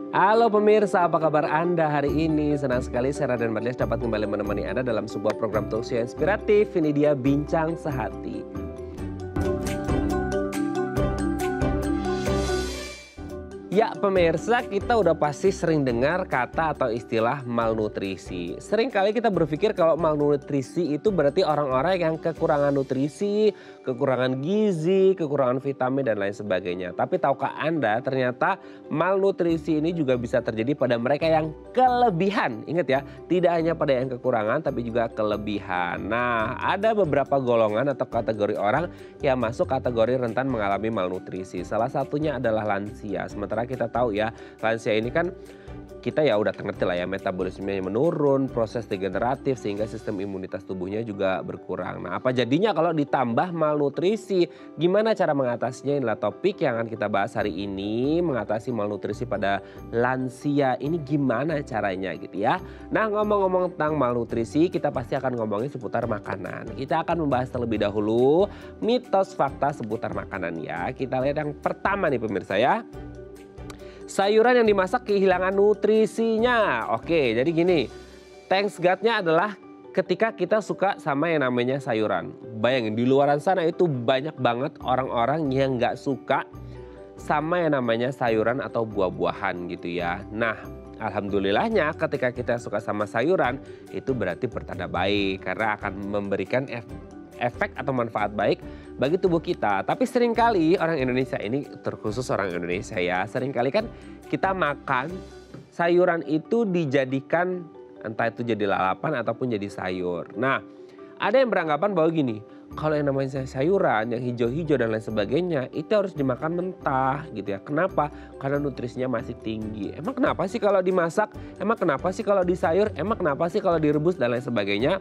Halo pemirsa, apa kabar Anda hari ini? Senang sekali saya Raden Madlias dapat kembali menemani Anda dalam sebuah program talkshow inspiratif. Ini dia Bincang Sehati. Ya pemirsa, kita udah pasti sering dengar kata atau istilah malnutrisi. Sering kali kita berpikir kalau malnutrisi itu berarti orang-orang yang kekurangan nutrisi, kekurangan gizi, kekurangan vitamin dan lain sebagainya. Tapi tahukah Anda ternyata malnutrisi ini juga bisa terjadi pada mereka yang kelebihan. Ingat ya, tidak hanya pada yang kekurangan tapi juga kelebihan. Nah, ada beberapa golongan atau kategori orang yang masuk kategori rentan mengalami malnutrisi. Salah satunya adalah lansia. Sementara kita tahu ya, lansia ini kan kita ya udah ngerti lah ya, metabolismenya menurun, proses degeneratif sehingga sistem imunitas tubuhnya juga berkurang. Nah, apa jadinya kalau ditambah malnutrisi? Gimana cara mengatasinya? Inilah topik yang akan kita bahas hari ini, mengatasi malnutrisi pada lansia. Ini gimana caranya gitu ya. Nah, ngomong-ngomong tentang malnutrisi, kita pasti akan ngomongin seputar makanan. Kita akan membahas terlebih dahulu mitos fakta seputar makanan ya. Kita lihat yang pertama nih pemirsa ya. Sayuran yang dimasak kehilangan nutrisinya. Oke, jadi gini, thanks God-nya adalah ketika kita suka sama yang namanya sayuran. Bayangin di luaran sana itu banyak banget orang-orang yang nggak suka sama yang namanya sayuran atau buah-buahan gitu ya. Nah, alhamdulillahnya ketika kita suka sama sayuran itu berarti pertanda baik karena akan memberikan efek atau manfaat baik bagi tubuh kita. Tapi seringkali orang Indonesia ini, terkhusus orang Indonesia ya, seringkali kan kita makan sayuran itu dijadikan entah itu jadi lalapan ataupun jadi sayur. Nah, ada yang beranggapan bahwa gini, kalau yang namanya sayuran yang hijau-hijau dan lain sebagainya itu harus dimakan mentah gitu ya. Kenapa? Karena nutrisinya masih tinggi. Emang kenapa sih kalau dimasak? Emang kenapa sih kalau disayur? Emang kenapa sih kalau direbus dan lain sebagainya?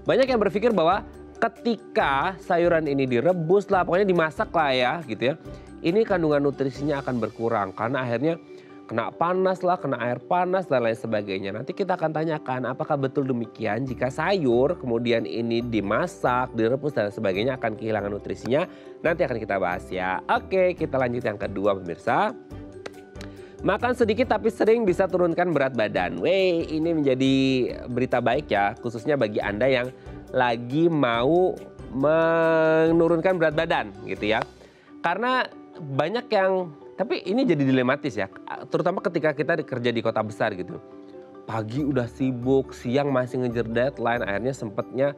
Banyak yang berpikir bahwa ketika sayuran ini direbus lah, pokoknya dimasak lah ya gitu ya. Ini kandungan nutrisinya akan berkurang karena akhirnya kena panas lah, kena air panas dan lain sebagainya. Nanti kita akan tanyakan apakah betul demikian jika sayur kemudian ini dimasak, direbus dan sebagainya akan kehilangan nutrisinya. Nanti akan kita bahas ya. Oke, kita lanjut yang kedua pemirsa. Makan sedikit tapi sering bisa turunkan berat badan. Weh, ini menjadi berita baik ya, khususnya bagi Anda yang lagi mau menurunkan berat badan gitu ya. Karena banyak yang, tapi ini jadi dilematis ya, terutama ketika kita kerja di kota besar gitu. Pagi udah sibuk, siang masih ngejar deadline, akhirnya sempetnya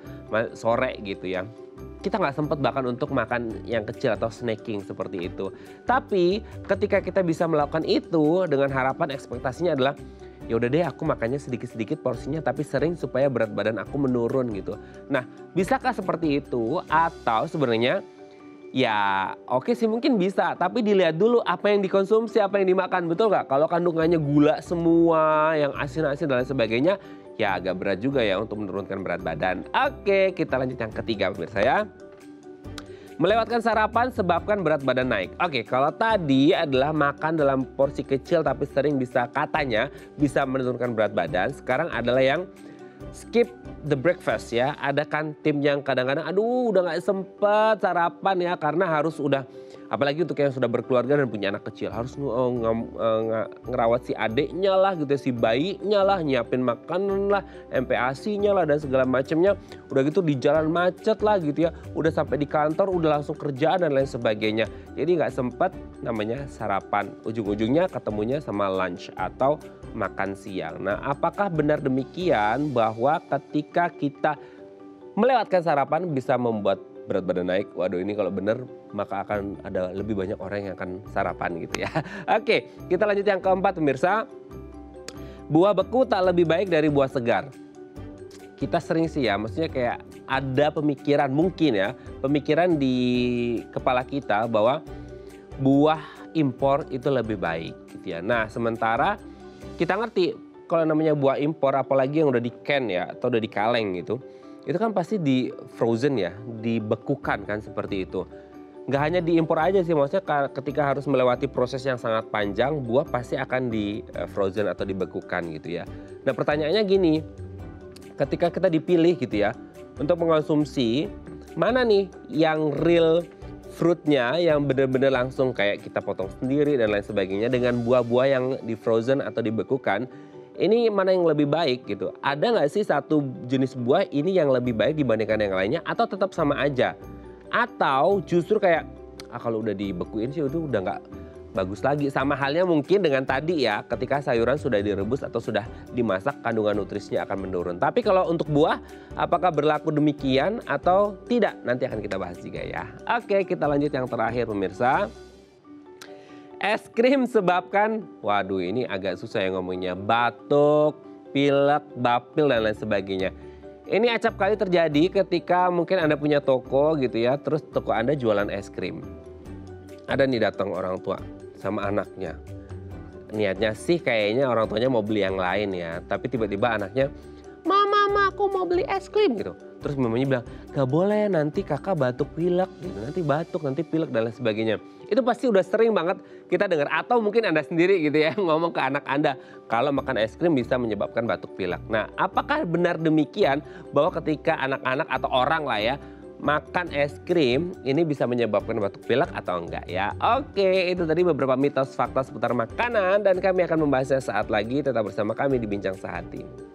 sore gitu ya. Kita nggak sempat bahkan untuk makan yang kecil atau snacking seperti itu. Tapi ketika kita bisa melakukan itu dengan harapan ekspektasinya adalah ya udah deh aku makannya sedikit-sedikit porsinya tapi sering supaya berat badan aku menurun gitu. Nah, bisakah seperti itu? Atau sebenarnya ya oke sih mungkin bisa, tapi dilihat dulu apa yang dikonsumsi, apa yang dimakan, betul nggak? Kalau kandungannya gula semua, yang asin-asin dan lain sebagainya, ya agak berat juga ya untuk menurunkan berat badan. Oke, kita lanjut yang ketiga pemirsa ya. Melewatkan sarapan sebabkan berat badan naik. Oke, kalau tadi adalah makan dalam porsi kecil tapi sering bisa katanya bisa menurunkan berat badan. Sekarang adalah yang skip the breakfast ya. Ada kan tim yang kadang-kadang aduh udah gak sempet sarapan ya karena harus udah, apalagi untuk yang sudah berkeluarga dan punya anak kecil, harus ngerawat si adiknya lah gitu, si bayinya lah, nyiapin makanan lah, MPASI-nya lah dan segala macamnya. Udah gitu di jalan macet lah gitu ya, udah sampai di kantor udah langsung kerjaan dan lain sebagainya. Jadi nggak sempet namanya sarapan, ujung-ujungnya ketemunya sama lunch atau makan siang. Nah, apakah benar demikian bahwa ketika kita melewatkan sarapan bisa membuat berat badan naik? Waduh, ini kalau benar maka akan ada lebih banyak orang yang akan sarapan gitu ya. Oke, kita lanjut yang keempat pemirsa. Buah beku tak lebih baik dari buah segar. Kita sering sih ya, maksudnya kayak ada pemikiran mungkin ya, pemikiran di kepala kita bahwa buah impor itu lebih baik gitu ya. Nah, sementara kita ngerti kalau namanya buah impor apalagi yang udah di can ya atau udah di kaleng gitu. Itu kan pasti di frozen ya, dibekukan kan seperti itu. Nggak hanya diimpor aja sih, maksudnya ketika harus melewati proses yang sangat panjang, buah pasti akan di frozen atau dibekukan gitu ya. Nah pertanyaannya gini, ketika kita dipilih gitu ya, untuk mengonsumsi, mana nih yang real fruitnya yang benar-benar langsung kayak kita potong sendiri dan lain sebagainya dengan buah-buah yang di frozen atau dibekukan, ini mana yang lebih baik gitu? Ada nggak sih satu jenis buah ini yang lebih baik dibandingkan yang lainnya atau tetap sama aja? Atau justru kayak kalau udah dibekuin sih udah nggak bagus lagi. Sama halnya mungkin dengan tadi ya, ketika sayuran sudah direbus atau sudah dimasak, kandungan nutrisinya akan menurun. Tapi kalau untuk buah, apakah berlaku demikian atau tidak? Nanti akan kita bahas juga ya. Oke, kita lanjut yang terakhir pemirsa. Es krim sebabkan, waduh ini agak susah ya ngomongnya, batuk, pilek, bapil dan lain sebagainya. Ini acap kali terjadi ketika mungkin Anda punya toko gitu ya, terus toko Anda jualan es krim. Ada nih datang orang tua sama anaknya. Niatnya sih kayaknya orang tuanya mau beli yang lain ya. Tapi tiba-tiba anaknya, Mama, aku mau beli es krim gitu. Terus mamanya bilang, gak boleh nanti kakak batuk pilek gitu. Nanti batuk, nanti pilek dan lain sebagainya. Itu pasti udah sering banget kita dengar. Atau mungkin Anda sendiri gitu ya ngomong ke anak Anda. Kalau makan es krim bisa menyebabkan batuk pilek. Nah apakah benar demikian bahwa ketika anak-anak atau orang lah ya makan es krim ini bisa menyebabkan batuk pilek atau enggak ya? Oke, itu tadi beberapa mitos fakta seputar makanan dan kami akan membahasnya saat lagi. Tetap bersama kami di Bincang Sehati.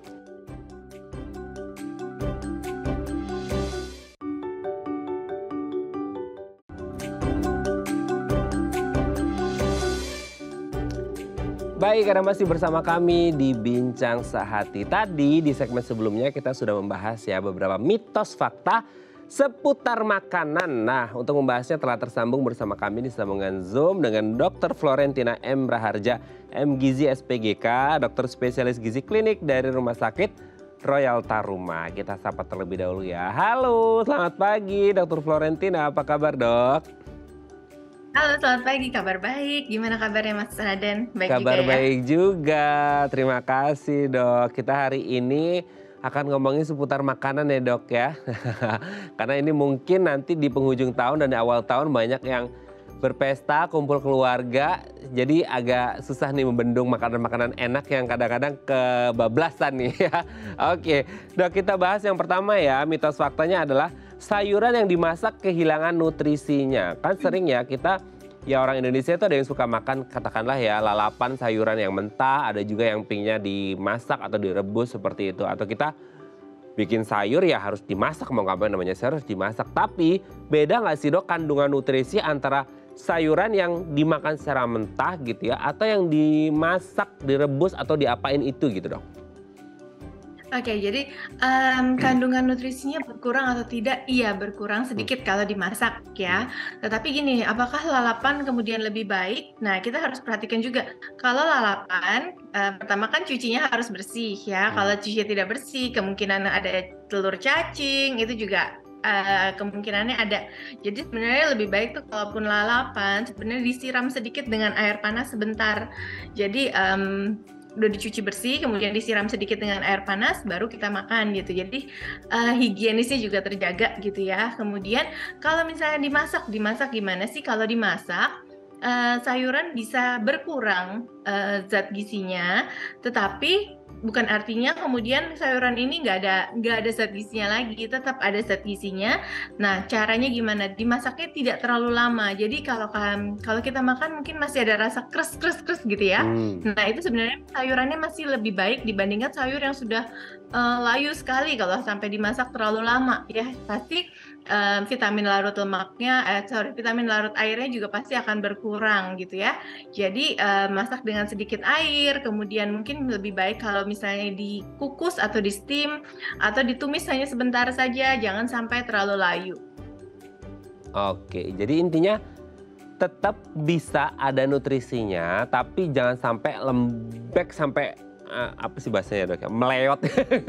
Baik, karena masih bersama kami di Bincang Sehati. Tadi di segmen sebelumnya kita sudah membahas ya beberapa mitos fakta seputar makanan. Nah, untuk membahasnya telah tersambung bersama kami di sambungan Zoom dengan Dr. Florentina M. Raharja, MGizi SPGK, dokter spesialis gizi klinik dari Rumah Sakit Royal Taruma. Kita sapa terlebih dahulu ya. Halo, selamat pagi Dr. Florentina, apa kabar dok? Halo, selamat pagi. Kabar baik. Gimana kabarnya Mas Raden? Baik Kabar juga ya? baik juga, terima kasih dok. Kita hari ini akan ngomongin seputar makanan ya dok ya. Karena ini mungkin nanti di penghujung tahun dan di awal tahun banyak yang berpesta, kumpul keluarga. Jadi agak susah nih membendung makanan-makanan enak yang kadang-kadang kebablasan nih ya. Oke, dok kita bahas yang pertama ya, mitos faktanya adalah sayuran yang dimasak kehilangan nutrisinya. Kan sering ya kita, ya orang Indonesia itu ada yang suka makan katakanlah ya lalapan sayuran yang mentah, ada juga yang pinginnya dimasak atau direbus seperti itu. Atau kita bikin sayur ya harus dimasak, mau ngapain namanya sayur harus dimasak. Tapi beda nggak sih dok kandungan nutrisi antara sayuran yang dimakan secara mentah gitu ya atau yang dimasak, direbus atau diapain itu gitu dok? Oke, jadi kandungan nutrisinya berkurang atau tidak? Iya, berkurang sedikit kalau dimasak ya. Tetapi gini, apakah lalapan kemudian lebih baik? Nah, kita harus perhatikan juga. Kalau lalapan, pertama kan cucinya harus bersih ya. Kalau cucinya tidak bersih, kemungkinan ada telur cacing, itu juga kemungkinannya ada. Jadi sebenarnya lebih baik tuh kalaupun lalapan, sebenarnya disiram sedikit dengan air panas sebentar. Jadi udah dicuci bersih, kemudian disiram sedikit dengan air panas, baru kita makan gitu. Jadi higienisnya juga terjaga gitu ya. Kemudian kalau misalnya dimasak gimana sih? Kalau dimasak, sayuran bisa berkurang zat gizinya, tetapi bukan artinya kemudian sayuran ini nggak ada zat gizinya lagi, tetap ada zat gizinya. Nah, caranya gimana? Dimasaknya tidak terlalu lama. Jadi kalau kita makan mungkin masih ada rasa kres gitu ya. Nah, itu sebenarnya sayurannya masih lebih baik dibandingkan sayur yang sudah layu sekali kalau sampai dimasak terlalu lama ya. Pasti vitamin larut vitamin larut airnya juga pasti akan berkurang gitu ya. Jadi masak dengan sedikit air, kemudian mungkin lebih baik kalau misalnya dikukus atau di steam atau ditumis hanya sebentar saja, jangan sampai terlalu layu. Oke, jadi intinya tetap bisa ada nutrisinya, tapi jangan sampai lembek sampai apa sih bahasanya dok? Meleot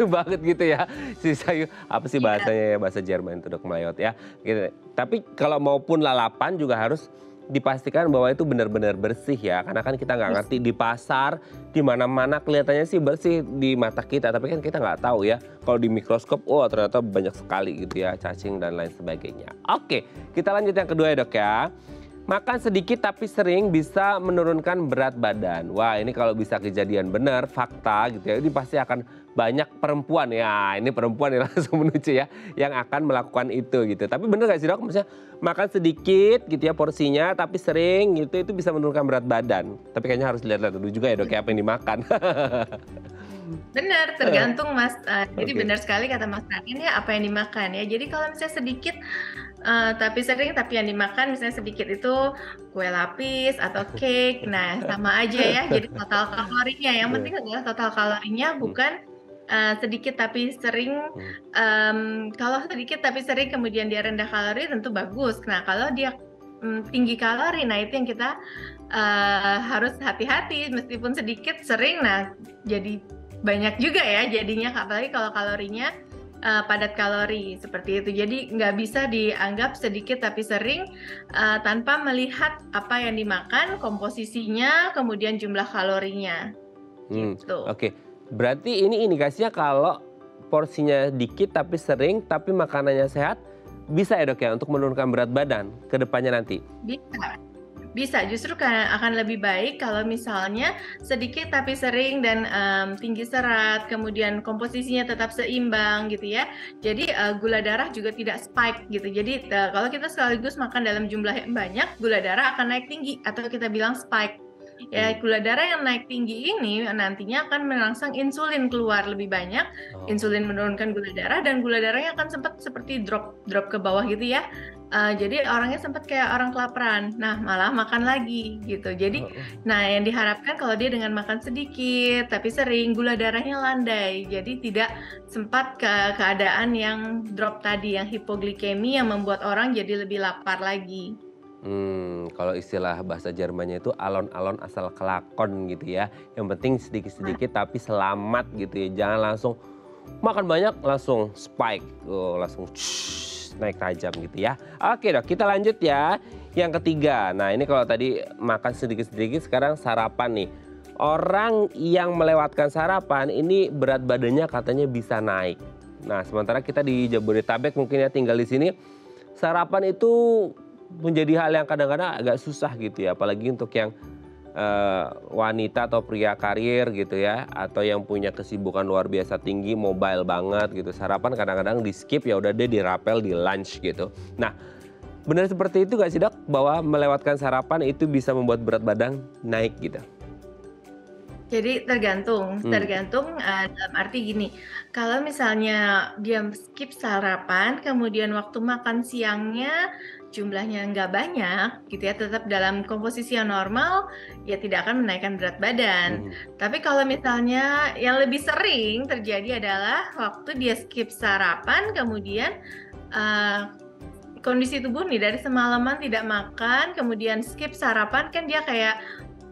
banget gitu ya si sayur. Apa sih bahasanya ya, bahasa Jerman itu dok, meleot ya. Gitu. Tapi kalau maupun lalapan juga harus dipastikan bahwa itu benar-benar bersih ya. Karena kan kita nggak ngerti di pasar, di mana-mana kelihatannya sih bersih di mata kita, tapi kan kita nggak tahu ya. Kalau di mikroskop, oh ternyata banyak sekali gitu ya cacing dan lain sebagainya. Oke, kita lanjut yang kedua ya dok ya. Makan sedikit tapi sering bisa menurunkan berat badan. Wah, ini kalau bisa kejadian benar, fakta gitu ya. Ini pasti akan banyak perempuan ya. Ini perempuan yang langsung menuju ya, yang akan melakukan itu gitu. Tapi bener gak sih dok? Maksudnya makan sedikit gitu ya porsinya, tapi sering gitu itu bisa menurunkan berat badan. Tapi kayaknya harus dilihat-lihat dulu juga ya dok, ya apa yang dimakan. Benar, tergantung Mas. Jadi Oke. benar sekali kata Mas Radin ya, apa yang dimakan ya. Jadi kalau misalnya sedikit tapi sering, tapi yang dimakan misalnya sedikit itu kue lapis atau cake, nah sama aja ya. Jadi total kalorinya, yang Iya. penting adalah total kalorinya Hmm, bukan sedikit tapi sering. hmm. Kalau sedikit tapi sering kemudian dia rendah kalori tentu bagus. Nah kalau dia tinggi kalori, nah itu yang kita harus hati-hati. Meskipun sedikit sering, nah jadi banyak juga ya jadinya, apalagi kalau kalorinya padat kalori seperti itu. Jadi nggak bisa dianggap sedikit tapi sering tanpa melihat apa yang dimakan, komposisinya, kemudian jumlah kalorinya gitu. Oke. Berarti ini indikasinya kalau porsinya dikit tapi sering, tapi makanannya sehat, bisa ya dok ya untuk menurunkan berat badan ke depannya nanti? Bisa. Bisa, justru akan lebih baik kalau misalnya sedikit tapi sering dan tinggi serat, kemudian komposisinya tetap seimbang gitu ya. Jadi gula darah juga tidak spike gitu. Jadi kalau kita sekaligus makan dalam jumlah yang banyak, gula darah akan naik tinggi atau kita bilang spike. Ya, Hmm. gula darah yang naik tinggi ini nantinya akan merangsang insulin keluar lebih banyak. Oh. Insulin menurunkan gula darah dan gula darahnya akan sempat seperti drop ke bawah gitu ya. Jadi orangnya sempat kayak orang kelaparan. Nah, malah makan lagi gitu. Jadi, Heeh. nah yang diharapkan kalau dia dengan makan sedikit tapi sering, gula darahnya landai. Jadi tidak sempat ke keadaan yang drop tadi, yang hipoglikemi yang membuat orang jadi lebih lapar lagi. Kalau istilah bahasa Jermannya itu alon-alon asal kelakon gitu ya. Yang penting Nah, sedikit-sedikit tapi selamat gitu ya. Jangan langsung makan banyak langsung spike, langsung naik tajam gitu ya. Oke dok, kita lanjut ya. Yang ketiga, nah ini kalau tadi makan sedikit-sedikit, sekarang sarapan nih. Orang yang melewatkan sarapan ini berat badannya katanya bisa naik. Nah sementara kita di Jabodetabek mungkin ya tinggal di sini, sarapan itu menjadi hal yang kadang-kadang agak susah gitu ya, apalagi untuk yang wanita atau pria karir gitu ya, atau yang punya kesibukan luar biasa tinggi, mobile banget gitu. Sarapan kadang-kadang di skip, ya udah deh dirapel di lunch gitu. Nah, benar seperti itu gak sih dok, bahwa melewatkan sarapan itu bisa membuat berat badan naik gitu? jadi tergantung, Hmm. dalam arti gini, kalau misalnya dia skip sarapan, kemudian waktu makan siangnya jumlahnya nggak banyak gitu ya, tetap dalam komposisi yang normal, ya tidak akan menaikkan berat badan. Hmm. Tapi kalau misalnya yang lebih sering terjadi adalah waktu dia skip sarapan, kemudian kondisi tubuh nih dari semalaman tidak makan, kemudian skip sarapan, kan dia kayak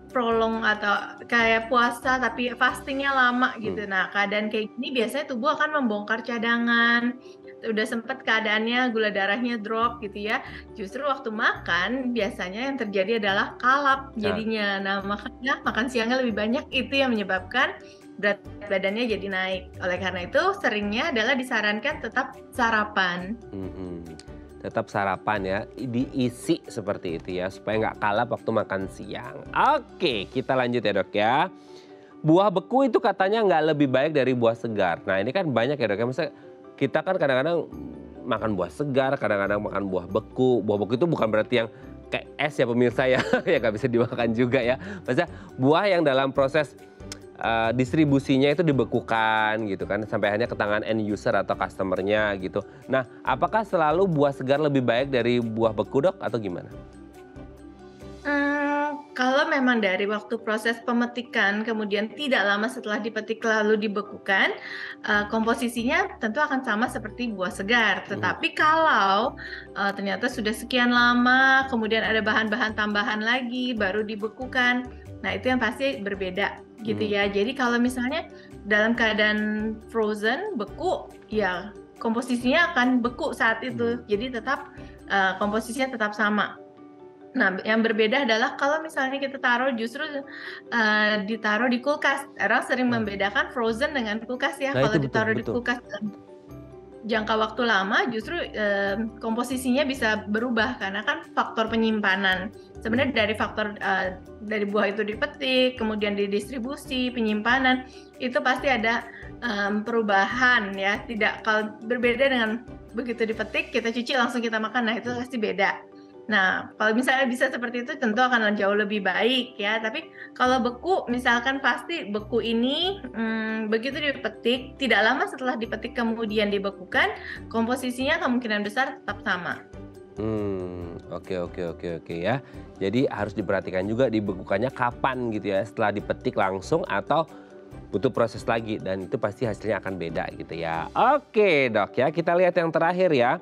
prolong atau kayak puasa tapi fastingnya lama Hmm. gitu. Nah, keadaan kayak gini biasanya tubuh akan membongkar cadangan. Udah sempet keadaannya gula darahnya drop gitu ya. Justru waktu makan biasanya yang terjadi adalah kalap Nah. jadinya. Nah, makanya makan siangnya lebih banyak itu yang menyebabkan berat badannya jadi naik. Oleh karena itu seringnya adalah disarankan tetap sarapan. Mhm. Tetap sarapan ya, diisi seperti itu ya, supaya nggak kalap waktu makan siang. Oke, kita lanjut ya dok ya. Buah beku itu katanya nggak lebih baik dari buah segar. Nah ini kan banyak ya dok ya, misalnya kita kan kadang-kadang makan buah segar, kadang-kadang makan buah beku. Buah beku itu bukan berarti yang kayak es ya pemirsa ya, ya nggak bisa dimakan juga ya. Maksudnya buah yang dalam proses distribusinya itu dibekukan gitu kan, sampai hanya ke tangan end user atau customer-nya gitu. Nah, apakah selalu buah segar lebih baik dari buah beku dok atau gimana? Kalau memang dari waktu proses pemetikan, kemudian tidak lama setelah dipetik lalu dibekukan, komposisinya tentu akan sama seperti buah segar. Mhm. Tetapi kalau ternyata sudah sekian lama, kemudian ada bahan-bahan tambahan lagi, baru dibekukan, nah itu yang pasti berbeda gitu Mmm. ya. Jadi kalau misalnya dalam keadaan frozen, beku, ya komposisinya akan beku saat itu. Mmm. Jadi tetap komposisinya tetap sama. Nah, yang berbeda adalah kalau misalnya kita taruh justru, ditaruh di kulkas. Orang sering Nah membedakan frozen dengan kulkas ya. nah itu Kalau betul ditaruh di betul. kulkas jangka waktu lama justru komposisinya bisa berubah karena kan faktor penyimpanan. Sebenarnya dari faktor dari buah itu dipetik, kemudian didistribusi, penyimpanan, itu pasti ada perubahan ya. Tidak, kalau berbeda dengan begitu dipetik, kita cuci langsung kita makan, nah itu pasti beda. Nah, kalau misalnya bisa seperti itu tentu akan jauh lebih baik ya. Tapi kalau beku, misalkan pasti beku ini begitu dipetik, tidak lama setelah dipetik kemudian dibekukan, komposisinya kemungkinan besar tetap sama. Oke ya. Jadi harus diperhatikan juga dibekukannya kapan gitu ya, setelah dipetik langsung atau butuh proses lagi, dan itu pasti hasilnya akan beda gitu ya. Oke dok ya, kita lihat yang terakhir ya.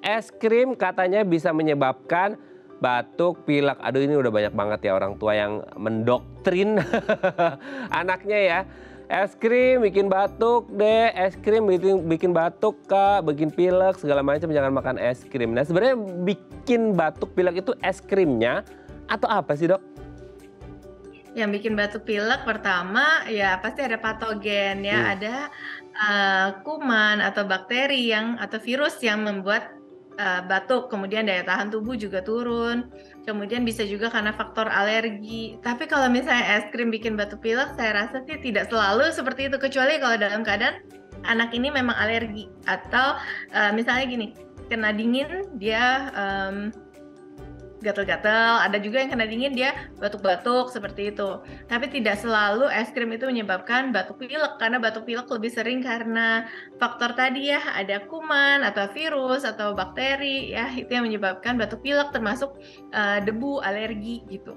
Es krim katanya bisa menyebabkan batuk, pilek. Aduh, ini udah banyak banget ya orang tua yang mendoktrin anaknya ya. Es krim bikin batuk deh, es krim bikin batuk kak, bikin pilek segala macam, jangan makan es krim. Nah sebenarnya bikin batuk pilek itu es krimnya atau apa sih dok? Yang bikin batuk pilek pertama ya pasti ada patogen ya, ada kuman atau bakteri atau virus yang membuat batuk, kemudian daya tahan tubuh juga turun, kemudian bisa juga karena faktor alergi. Tapi kalau misalnya es krim bikin batuk pilek, saya rasa sih tidak selalu seperti itu, kecuali kalau dalam keadaan anak ini memang alergi atau misalnya gini, kena dingin dia gatal-gatal, ada juga yang kena dingin dia batuk-batuk seperti itu. Tapi tidak selalu es krim itu menyebabkan batuk pilek, karena batuk pilek lebih sering karena faktor tadi ya, ada kuman atau virus atau bakteri ya, itu yang menyebabkan batuk pilek, termasuk debu, alergi gitu.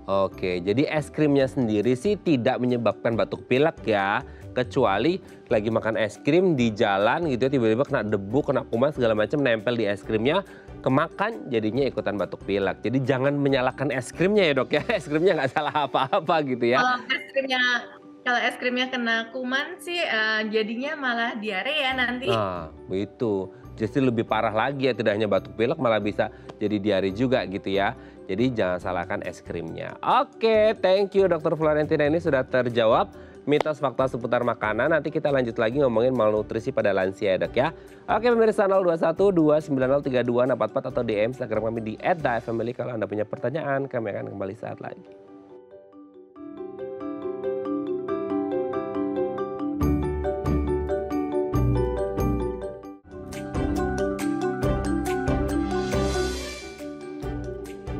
Oke, jadi es krimnya sendiri sih tidak menyebabkan batuk pilek ya, kecuali lagi makan es krim di jalan gitu ya, tiba-tiba kena debu, kena kuman segala macam nempel di es krimnya, kemakan jadinya ikutan batuk pilek. Jadi jangan menyalahkan es krimnya ya dok ya, es krimnya nggak salah apa-apa gitu ya. Kalau es krimnya kena kuman sih jadinya malah diare ya nanti. Nah begitu, justru lebih parah lagi ya, tidak hanya batuk pilek malah bisa jadi diare juga gitu ya. Jadi jangan salahkan es krimnya. Oke, thank you Dr. Florentina, ini sudah terjawab mitos fakta seputar makanan. Nanti kita lanjut lagi ngomongin malnutrisi pada lansia ya dok ya. Oke pemirsa, 021 290 3244 atau DM Instagram kami di @dafamily kalau Anda punya pertanyaan. Kami akan kembali saat lagi.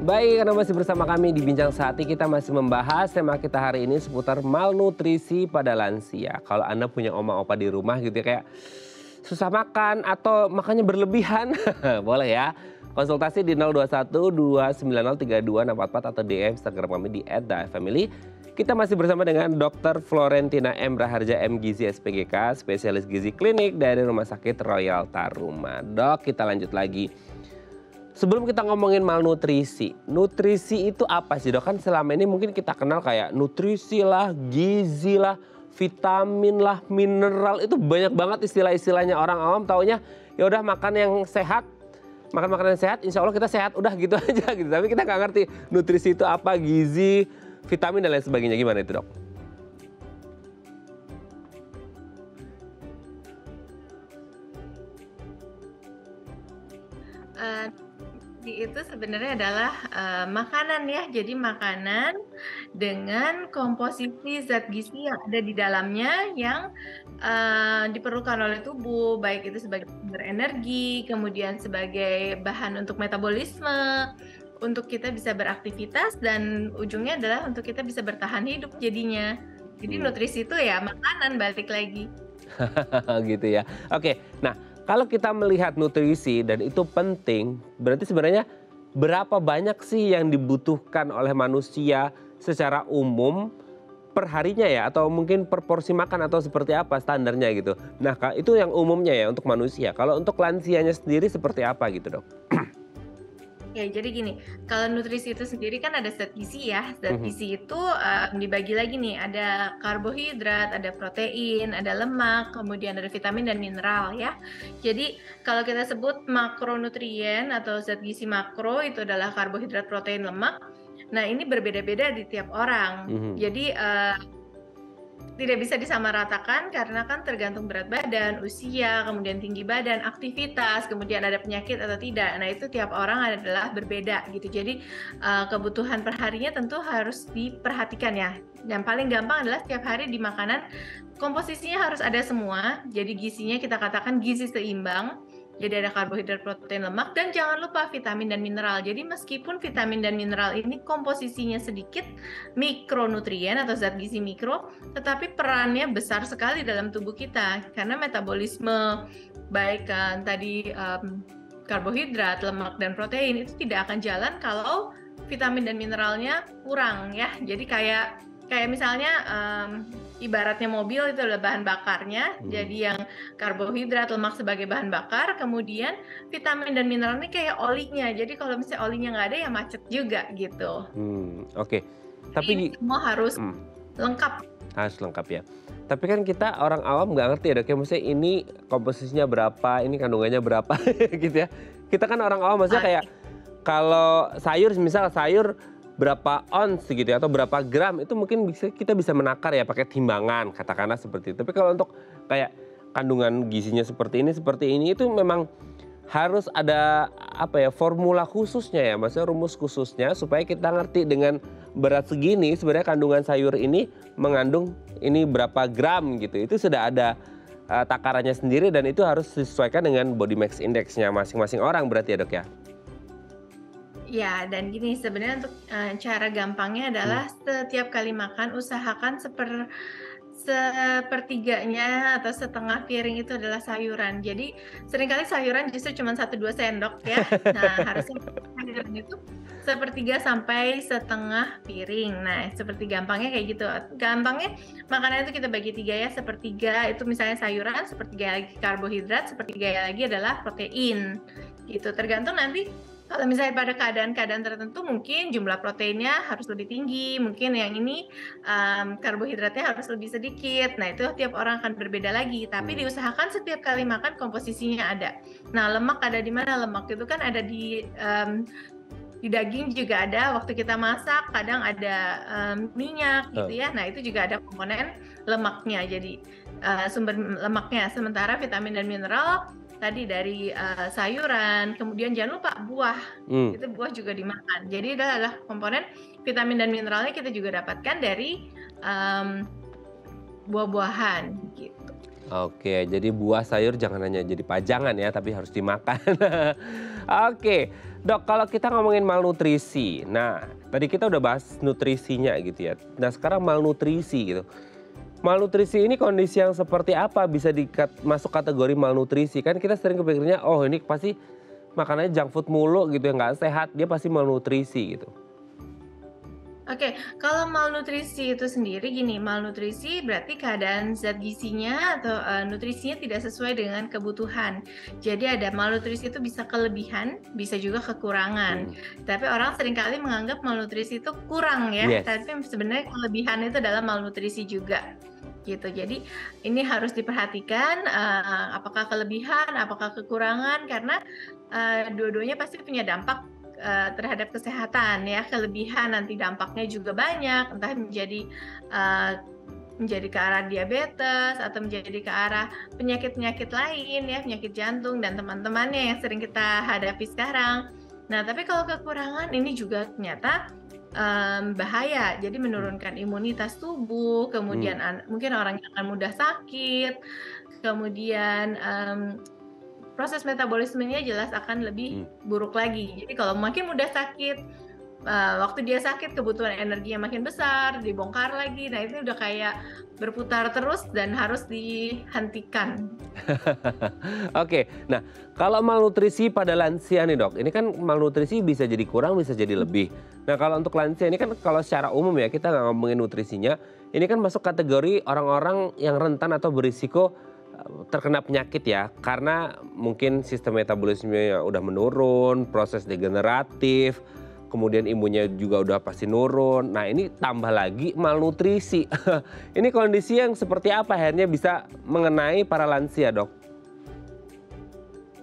Baik, karena masih bersama kami di Bincang Sehati, kita masih membahas tema kita hari ini seputar malnutrisi pada lansia. Kalau Anda punya oma opa di rumah gitu ya, kayak susah makan atau makannya berlebihan, boleh ya. Konsultasi di 021 290 3244 atau DM Instagram kami di @dafamily. Kita masih bersama dengan Dr. Florentina M. Raharja MGizi SPGK, spesialis gizi klinik dari Rumah Sakit Royal Taruma. Dok, kita lanjut lagi. Sebelum kita ngomongin malnutrisi, nutrisi itu apa sih dok? Kan selama ini mungkin kita kenal kayak nutrisi lah, gizi lah, vitamin lah, mineral, itu banyak banget istilah-istilahnya. Orang awam taunya ya udah makan yang sehat, makan makanan yang sehat, insya Allah kita sehat, udah gitu aja gitu. Tapi kita nggak ngerti nutrisi itu apa, gizi, vitamin dan lain sebagainya. Gimana itu dok? Itu sebenarnya adalah makanan ya, jadi makanan dengan komposisi zat gizi yang ada di dalamnya yang diperlukan oleh tubuh, baik itu sebagai sumber energi, kemudian sebagai bahan untuk metabolisme, untuk kita bisa beraktivitas, dan ujungnya adalah untuk kita bisa bertahan hidup jadinya. Jadi nutrisi itu ya makanan, balik lagi. Gitu ya. Oke, nah kalau kita melihat nutrisi dan itu penting, berarti sebenarnya berapa banyak sih yang dibutuhkan oleh manusia secara umum perharinya ya, atau mungkin per porsi makan atau seperti apa standarnya gitu. Nah itu yang umumnya ya untuk manusia. Kalau untuk lansianya sendiri seperti apa gitu dok? Ya, jadi gini, kalau nutrisi itu sendiri kan ada zat gizi ya. Zat gizi itu dibagi lagi nih, ada karbohidrat, ada protein, ada lemak, kemudian ada vitamin dan mineral ya. Jadi kalau kita sebut makronutrien atau zat gizi makro itu adalah karbohidrat, protein, lemak. Nah ini berbeda-beda di tiap orang. Jadi tidak bisa disamaratakan karena kan tergantung berat badan, usia, kemudian tinggi badan, aktivitas, kemudian ada penyakit atau tidak. Nah, itu tiap orang adalah berbeda gitu. Jadi kebutuhan perharinya tentu harus diperhatikan ya. Yang paling gampang adalah setiap hari di makanan komposisinya harus ada semua. Jadi gizinya kita katakan gizi seimbang. Jadi ada karbohidrat, protein, lemak, dan jangan lupa vitamin dan mineral. Jadi meskipun vitamin dan mineral ini komposisinya sedikit, mikronutrien atau zat gizi mikro, tetapi perannya besar sekali dalam tubuh kita. Karena metabolisme baik kan tadi karbohidrat, lemak, dan protein itu tidak akan jalan kalau vitamin dan mineralnya kurang ya. Jadi kayak misalnya ibaratnya mobil itu adalah bahan bakarnya, jadi yang karbohidrat, lemak sebagai bahan bakar, kemudian vitamin dan mineral ini kayak olinya. Jadi kalau misalnya olinya nggak ada ya macet juga gitu. Oke. Tapi ini semua harus lengkap. Harus lengkap ya. Tapi kan kita orang awam nggak ngerti ya dok, ya maksudnya ini komposisinya berapa, ini kandungannya berapa gitu ya. Kita kan orang awam maksudnya kayak kalau sayur, misal sayur berapa ons gitu ya, atau berapa gram, itu mungkin kita bisa menakar ya pakai timbangan, katakanlah seperti itu. Tapi kalau untuk kayak kandungan gizinya seperti ini itu memang harus ada formula khususnya ya, maksudnya rumus khususnya supaya kita ngerti dengan berat segini sebenarnya kandungan sayur ini mengandung ini berapa gram gitu. Itu sudah ada takarannya sendiri dan itu harus disesuaikan dengan body mass index-nya masing-masing orang berarti ya dok ya. Ya, dan gini sebenarnya untuk cara gampangnya adalah setiap kali makan usahakan sepertiganya atau setengah piring itu adalah sayuran. Jadi seringkali sayuran justru cuma 1-2 sendok ya. Nah, harusnya sayuran itu 1/3 sampai setengah piring. Nah, seperti gampangnya kayak gitu. Gampangnya makanan itu kita bagi 3 ya. 1/3 itu misalnya sayuran, 1/3 lagi karbohidrat, 1/3 lagi adalah protein. Gitu. Tergantung nanti kalau misalnya pada keadaan-keadaan tertentu mungkin jumlah proteinnya harus lebih tinggi, mungkin yang ini karbohidratnya harus lebih sedikit. Nah, itu tiap orang akan berbeda lagi, tapi diusahakan setiap kali makan komposisinya ada. Nah, lemak ada di mana? Lemak itu kan ada di daging juga ada, waktu kita masak kadang ada minyak gitu ya. Nah, itu juga ada komponen lemaknya, jadi sumber lemaknya. Sementara vitamin dan mineral tadi dari sayuran, kemudian jangan lupa buah, itu buah juga dimakan. Jadi itu adalah komponen vitamin dan mineralnya kita juga dapatkan dari buah-buahan gitu. Oke, jadi buah sayur jangan hanya jadi pajangan ya, tapi harus dimakan. Oke, dok, kalau kita ngomongin malnutrisi, nah tadi kita udah bahas nutrisinya gitu ya. Nah sekarang malnutrisi gitu. Malnutrisi ini kondisi yang seperti apa bisa masuk kategori malnutrisi? Kan kita sering kepikirnya, oh ini pasti makanannya junk food mulu gitu ya, nggak sehat, dia pasti malnutrisi gitu. Oke, kalau malnutrisi itu sendiri gini, malnutrisi berarti keadaan zat gizinya atau nutrisinya tidak sesuai dengan kebutuhan. Jadi ada malnutrisi itu bisa kelebihan, bisa juga kekurangan. Tapi orang seringkali menganggap malnutrisi itu kurang ya, tapi sebenarnya kelebihan itu adalah malnutrisi juga. Gitu. Jadi ini harus diperhatikan apakah kelebihan, apakah kekurangan, karena dua-duanya pasti punya dampak terhadap kesehatan ya. Kelebihan nanti dampaknya juga banyak, entah menjadi ke arah diabetes atau menjadi ke arah penyakit-penyakit lain ya, penyakit jantung dan teman-temannya yang sering kita hadapi sekarang. Nah, tapi kalau kekurangan ini juga ternyata bahaya, jadi menurunkan imunitas tubuh, kemudian mungkin orang yang akan mudah sakit, kemudian proses metabolismenya jelas akan lebih buruk lagi. Jadi kalau makin mudah sakit, waktu dia sakit kebutuhan energinya makin besar, dibongkar lagi, nah itu udah kayak berputar terus dan harus dihentikan. Oke, nah kalau malnutrisi pada lansia nih dok, ini kan malnutrisi bisa jadi kurang, bisa jadi lebih. Nah kalau untuk lansia ini kan kalau secara umum ya, kita nggak ngomongin nutrisinya, ini kan masuk kategori orang-orang yang rentan atau berisiko terkena penyakit ya, karena mungkin sistem metabolismenya udah menurun, proses degeneratif, kemudian imunnya juga udah pasti nurun. Nah ini tambah lagi malnutrisi. Ini kondisi yang seperti apa akhirnya bisa mengenai para lansia dok?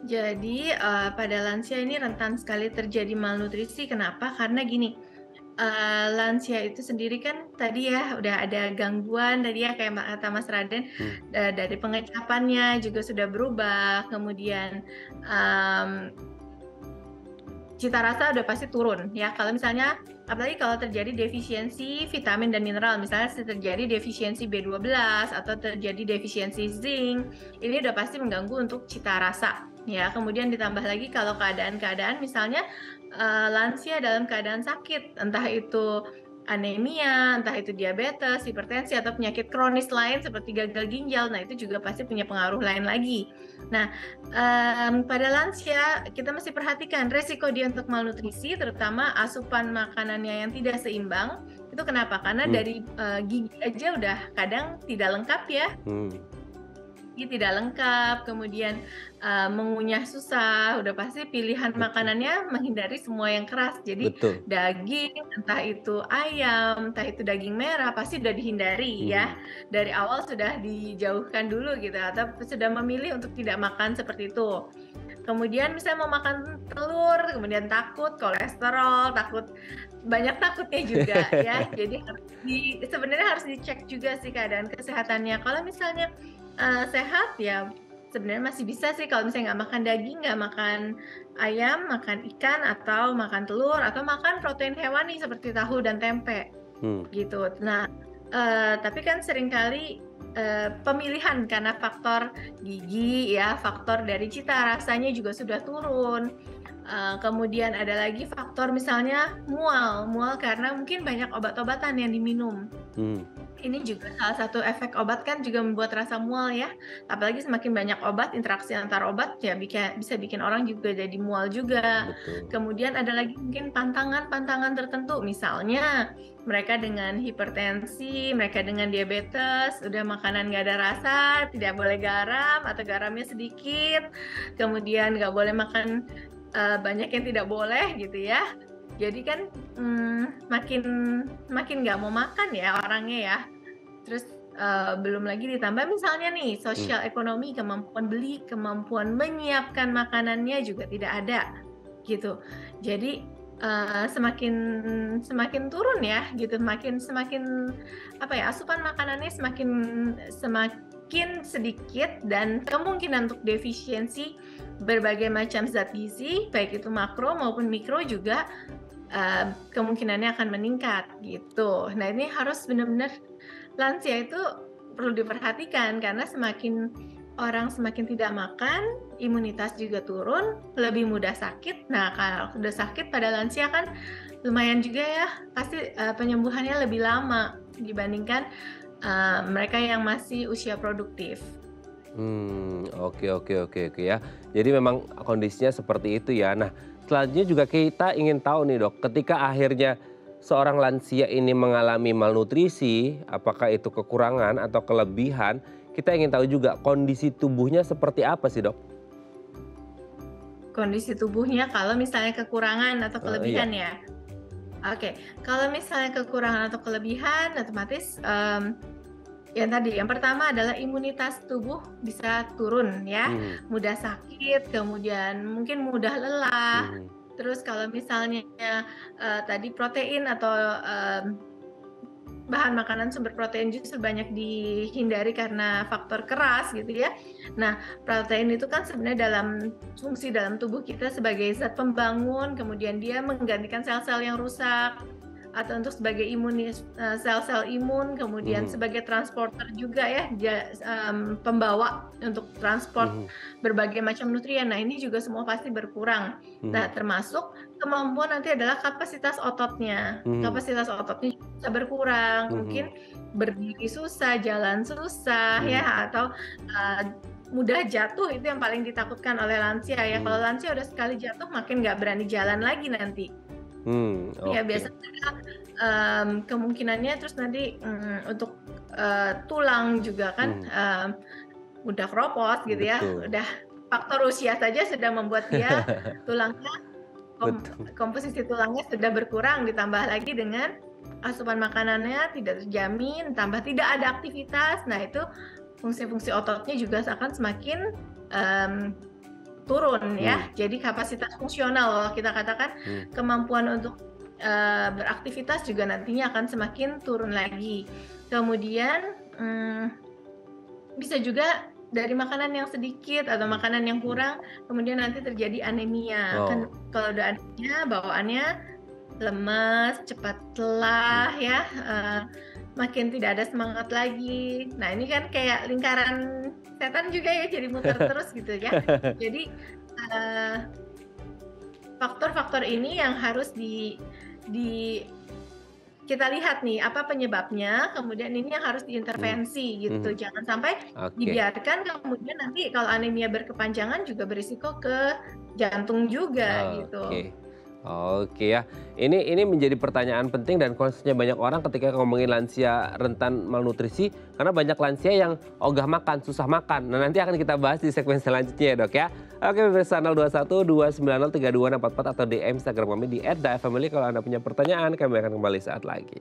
Jadi pada lansia ini rentan sekali terjadi malnutrisi. Kenapa? Karena gini, lansia itu sendiri kan tadi ya udah ada gangguan tadi ya kayak kata Mas Raden, Hmm. dari pengecapannya juga sudah berubah, kemudian, cita rasa udah pasti turun ya. Kalau misalnya apalagi kalau terjadi defisiensi vitamin dan mineral, misalnya terjadi defisiensi B12 atau terjadi defisiensi zinc, ini udah pasti mengganggu untuk cita rasa ya. Kemudian ditambah lagi kalau keadaan-keadaan misalnya, lansia dalam keadaan sakit, entah itu anemia, entah itu diabetes, hipertensi, atau penyakit kronis lain seperti gagal ginjal, nah itu juga pasti punya pengaruh lain lagi. Nah, pada lansia kita mesti perhatikan resiko dia untuk malnutrisi, terutama asupan makanannya yang tidak seimbang. Itu kenapa? Karena dari gigi aja udah kadang tidak lengkap ya. Gigi tidak lengkap, kemudian mengunyah susah, udah pasti pilihan Betul. makanannya menghindari semua yang keras. Jadi Betul. daging, entah itu ayam, entah itu daging merah, pasti udah dihindari ya. Dari awal sudah dijauhkan dulu gitu, atau sudah memilih untuk tidak makan seperti itu. Kemudian misalnya mau makan telur, kemudian takut kolesterol, takut banyak takutnya juga ya. Jadi sebenarnya harus dicek juga sih keadaan kesehatannya. Kalau misalnya sehat ya sebenarnya masih bisa sih kalau misalnya nggak makan daging, nggak makan ayam, makan ikan atau makan telur atau makan protein hewani seperti tahu dan tempe gitu. Nah, tapi kan seringkali pemilihan karena faktor gigi ya, faktor dari cita rasanya juga sudah turun. Kemudian ada lagi faktor misalnya mual karena mungkin banyak obat-obatan yang diminum. Ini juga salah satu efek obat kan juga membuat rasa mual ya. Apalagi semakin banyak obat, interaksi antar obat ya bisa bikin orang juga jadi mual juga. Betul. Kemudian ada lagi mungkin pantangan tertentu, misalnya mereka dengan hipertensi, mereka dengan diabetes, udah makanan nggak ada rasa, tidak boleh garam atau garamnya sedikit, kemudian nggak boleh makan banyak yang tidak boleh gitu ya. Jadi kan makin nggak mau makan ya orangnya ya. Terus belum lagi ditambah misalnya nih sosial ekonomi, kemampuan beli, kemampuan menyiapkan makanannya juga tidak ada gitu. Jadi semakin turun ya gitu, semakin apa ya, asupan makanannya semakin sedikit dan kemungkinan untuk defisiensi berbagai macam zat gizi baik itu makro maupun mikro juga kemungkinannya akan meningkat gitu. Nah ini harus benar-benar lansia itu perlu diperhatikan karena semakin orang semakin tidak makan, imunitas juga turun, lebih mudah sakit. Nah kalau sudah sakit pada lansia kan lumayan juga ya, pasti penyembuhannya lebih lama dibandingkan mereka yang masih usia produktif. Oke ya. Jadi memang kondisinya seperti itu ya. Nah, selanjutnya juga kita ingin tahu nih dok, ketika akhirnya seorang lansia ini mengalami malnutrisi, apakah itu kekurangan atau kelebihan, kita ingin tahu juga kondisi tubuhnya seperti apa sih dok? Kondisi tubuhnya kalau misalnya kekurangan atau kelebihan Iya. ya? Oke, kalau misalnya kekurangan atau kelebihan otomatis yang tadi, yang pertama adalah imunitas tubuh bisa turun ya, mudah sakit, kemudian mungkin mudah lelah. Terus kalau misalnya tadi protein atau bahan makanan sumber protein justru banyak dihindari karena faktor keras gitu ya. Nah, protein itu kan sebenarnya fungsi dalam tubuh kita sebagai zat pembangun, kemudian dia menggantikan sel-sel yang rusak atau untuk sebagai sel-sel imun, kemudian sebagai transporter juga ya, pembawa untuk transport berbagai macam nutrien. Nah ini juga semua pasti berkurang. Nah termasuk kemampuan nanti adalah kapasitas ototnya. Kapasitas ototnya bisa berkurang, mungkin berdiri susah, jalan susah ya, atau mudah jatuh, itu yang paling ditakutkan oleh lansia ya. Kalau lansia udah sekali jatuh makin nggak berani jalan lagi nanti. Ya biasanya kemungkinannya terus nanti untuk tulang juga kan udah keropos gitu ya, udah faktor usia saja sudah membuat dia tulangnya komposisi tulangnya sudah berkurang, ditambah lagi dengan asupan makanannya tidak terjamin, tambah tidak ada aktivitas, nah itu fungsi-fungsi ototnya juga akan semakin turun ya. Jadi kapasitas fungsional kalau kita katakan kemampuan untuk beraktivitas juga nantinya akan semakin turun lagi. Kemudian bisa juga dari makanan yang sedikit atau makanan yang kurang, kemudian nanti terjadi anemia. Kan Oh. kalau udah anemia, bawaannya lemas, cepat lelah ya, makin tidak ada semangat lagi. Nah ini kan kayak lingkaran setan juga ya, jadi muter terus gitu ya. Jadi faktor-faktor ini yang harus di kita lihat nih apa penyebabnya, kemudian ini yang harus diintervensi gitu. Jangan sampai Oke. dibiarkan kemudian nanti kalau anemia berkepanjangan juga berisiko ke jantung juga gitu. Oke. Oke ya. Ini menjadi pertanyaan penting dan concern banyak orang ketika ngomongin lansia rentan malnutrisi karena banyak lansia yang ogah makan, susah makan. Nah, nanti akan kita bahas di segmen selanjutnya ya, Dok ya. Oke, pemirsa 021 290 32644 atau DM Instagram kami di @dafamily kalau Anda punya pertanyaan, kami akan kembali saat lagi.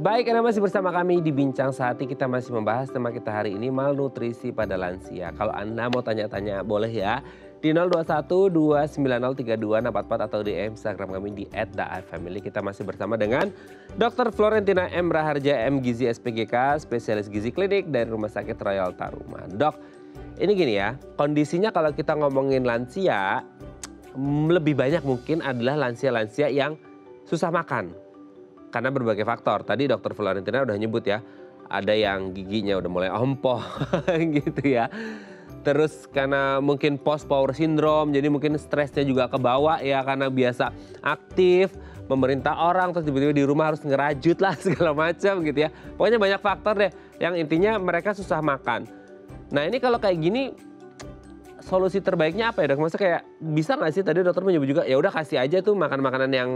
Baik, Anda masih bersama kami di Bincang Sehati. Kita masih membahas tema kita hari ini, malnutrisi pada lansia. Kalau Anda mau tanya-tanya boleh ya di 021 290 32644 atau di Instagram kami di @dafamily. Kita masih bersama dengan Dr. Florentina M. Raharja, M. Gizi SPGK, spesialis gizi klinik dari Rumah Sakit Royal Taruma. Dok, ini gini ya, kondisinya kalau kita ngomongin lansia, lebih banyak mungkin adalah lansia-lansia yang susah makan. Karena berbagai faktor. Tadi Dokter Florentina udah nyebut ya, ada yang giginya udah mulai ompong gitu ya. Terus karena mungkin post power syndrome, jadi mungkin stresnya juga kebawa ya karena biasa aktif, memerintah orang, terus tiba-tiba di rumah harus ngerajut lah segala macam gitu ya. Pokoknya banyak faktor deh, yang intinya mereka susah makan. Nah ini kalau kayak gini, solusi terbaiknya apa ya, Dok? Maksudnya kayak bisa nggak sih, tadi dokter menyebut juga ya udah kasih aja tuh makan makanan yang